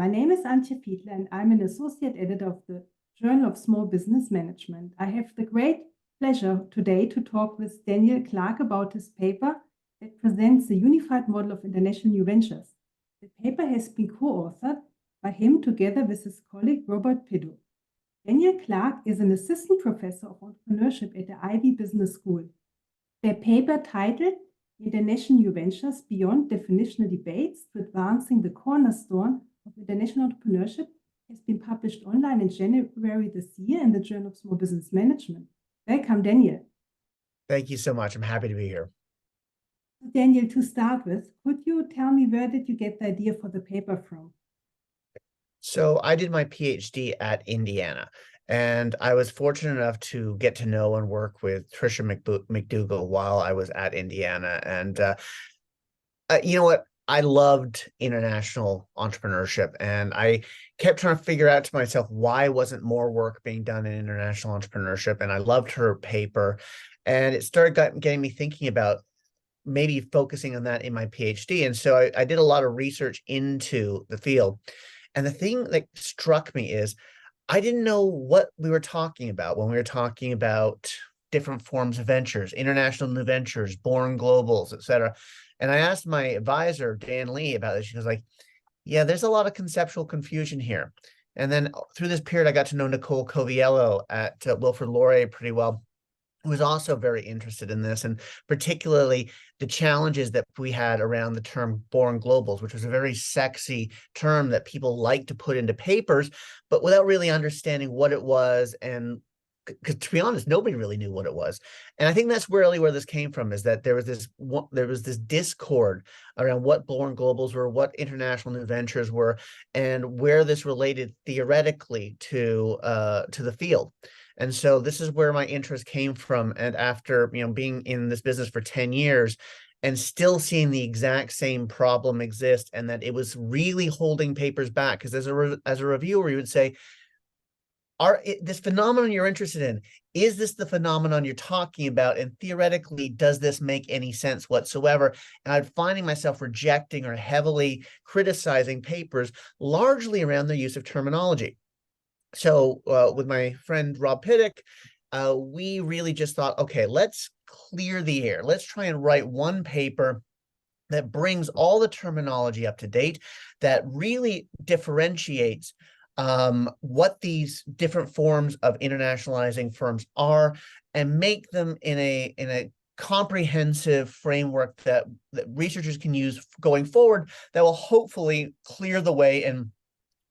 My name is Antje Fiedler, and I'm an associate editor of the Journal of Small Business Management. I have the great pleasure today to talk with Daniel Clark about his paper that presents the unified model of international new ventures. The paper has been co-authored by him together with his colleague Robert Pidduck. Daniel Clark is an assistant professor of entrepreneurship at the Ivy Business School. Their paper, titled International New Ventures Beyond Definitional Debates to Advancing the Cornerstone of International Entrepreneurship, has been published online in January this year in the Journal of Small Business Management. Welcome, Daniel. Thank you so much. I'm happy to be here. Daniel, to start with, could you tell me where did you get the idea for the paper from? So I did my PhD at Indiana, and I was fortunate enough to get to know and work with Tricia McDougall while I was at Indiana. And you know what? I loved international entrepreneurship, and I kept trying to figure out to myself why wasn't more work being done in international entrepreneurship. And I loved her paper, and it started getting me thinking about maybe focusing on that in my PhD. And so I did a lot of research into the field. And the thing that struck me is I didn't know what we were talking about when we were talking about different forms of ventures, international new ventures, born globals, et cetera. And I asked my advisor, Dan Lee, about this. She was like, yeah, there's a lot of conceptual confusion here. And then through this period, I got to know Nicole Coviello at Wilfrid Laurier pretty well, who was also very interested in this, and particularly the challenges that we had around the term born globals, which was a very sexy term that people like to put into papers, but without really understanding what it was. And because to be honest, nobody really knew what it was. And I think that's really where this came from, is that there was this discord around what born globals were, what international new ventures were, and where this related theoretically to the field. And so this is where my interest came from. And after being in this business for 10 years and still seeing the exact same problem exist, and that it was really holding papers back, because as a reviewer, you would say, this phenomenon you're interested in, is this the phenomenon you're talking about? And theoretically, does this make any sense whatsoever? And I'm finding myself rejecting or heavily criticizing papers largely around their use of terminology. So with my friend Rob Pidduck, we really just thought, okay, let's clear the air. Let's try and write one paper that brings all the terminology up to date, that really differentiates what these different forms of internationalizing firms are, and make them in a comprehensive framework that researchers can use going forward, that will hopefully clear the way and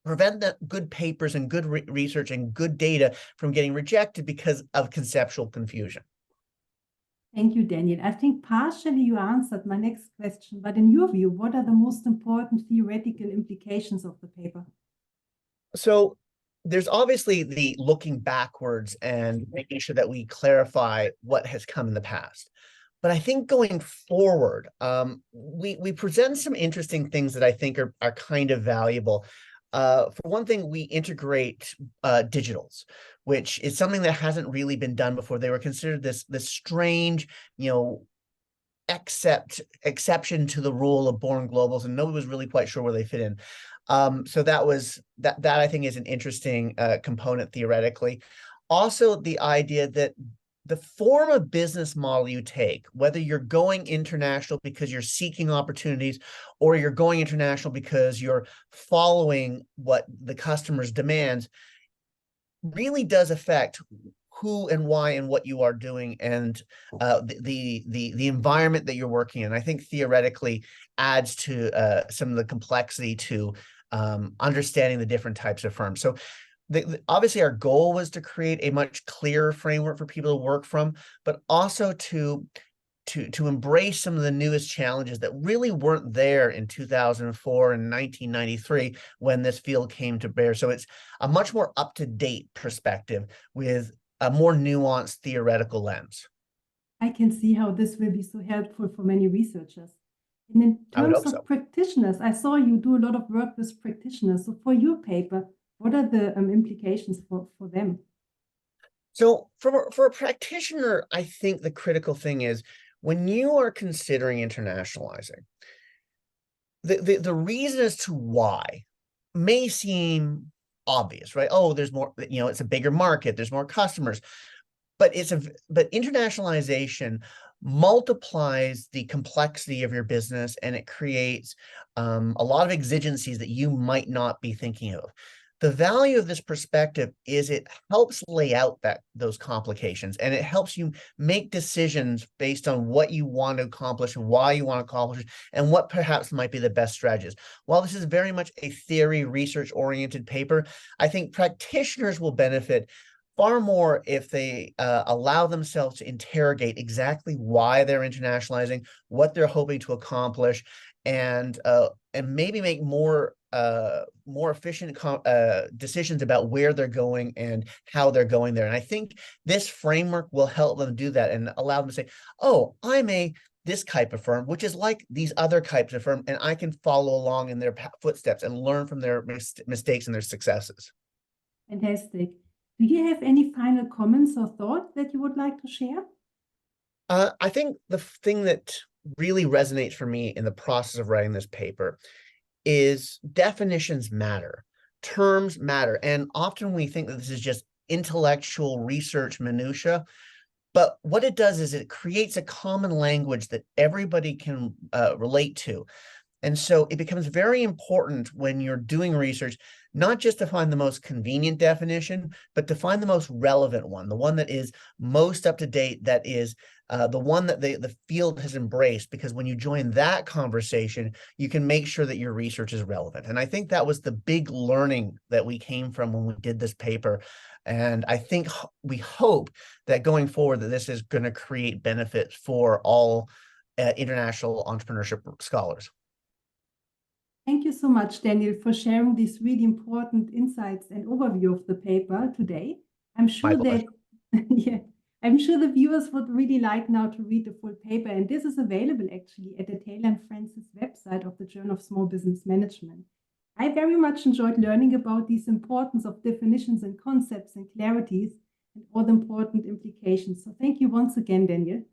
prevent that good papers and good research and good data from getting rejected because of conceptual confusion. Thank you, Daniel. I think partially you answered my next question, but in your view, what are the most important theoretical implications of the paper? So there's obviously the looking backwards and making sure that we clarify what has come in the past. But I think going forward, we present some interesting things that I think are kind of valuable. For one thing, we integrate digitals, which is something that hasn't really been done before. They were considered this strange, exception to the rule of born globals, and nobody was really quite sure where they fit in. So that I think is an interesting component theoretically. Also, the idea that the form of business model you take, whether you're going international because you're seeking opportunities, or you're going international because you're following what the customer's demands, really does affect who and why and what you are doing, and the environment that you're working in. I think theoretically adds to some of the complexity to understanding the different types of firms. So obviously our goal was to create a much clearer framework for people to work from, but also to embrace some of the newest challenges that really weren't there in 2004 and 1993 when this field came to bear. So it's a much more up-to-date perspective with a more nuanced theoretical lens. I can see how this will be so helpful for many researchers. And in terms of practitioners, I saw you do a lot of work with practitioners. So for your paper, what are the implications for them? So for a practitioner, I think the critical thing is, when you are considering internationalizing, the reason as to why may seem obvious, right? Oh, there's more, it's a bigger market, there's more customers, but internationalization multiplies the complexity of your business, and it creates a lot of exigencies that you might not be thinking of. The value of this perspective is it helps lay out those complications, and it helps you make decisions based on what you want to accomplish and why you want to accomplish it, and what perhaps might be the best strategies. While this is very much a theory, research-oriented paper, I think practitioners will benefit far more if they allow themselves to interrogate exactly why they're internationalizing, what they're hoping to accomplish, and maybe make more efficient decisions about where they're going and how they're going there. And I think this framework will help them do that and allow them to say, oh, I'm this type of firm, which is like these other types of firm, and I can follow along in their footsteps and learn from their mistakes and their successes. Fantastic. Do you have any final comments or thoughts that you would like to share? I think the thing that really resonates for me in the process of writing this paper is definitions matter, terms matter. And often we think that this is just intellectual research minutia, but what it does is it creates a common language that everybody can relate to. And so it becomes very important when you're doing research, not just to find the most convenient definition, but to find the most relevant one, the one that is most up to date, that is the one that the field has embraced, because when you join that conversation, you can make sure that your research is relevant. And I think that was the big learning that we came from when we did this paper. And I think we hope that going forward that this is going to create benefits for all international entrepreneurship scholars. Thank you so much, Daniel, for sharing these really important insights and overview of the paper today. I'm sure that I'm sure the viewers would really like now to read the full paper, and this is available actually at the Taylor and Francis website of the Journal of Small Business Management. I very much enjoyed learning about these importance of definitions and concepts and clarities and all the important implications. So thank you once again, Daniel.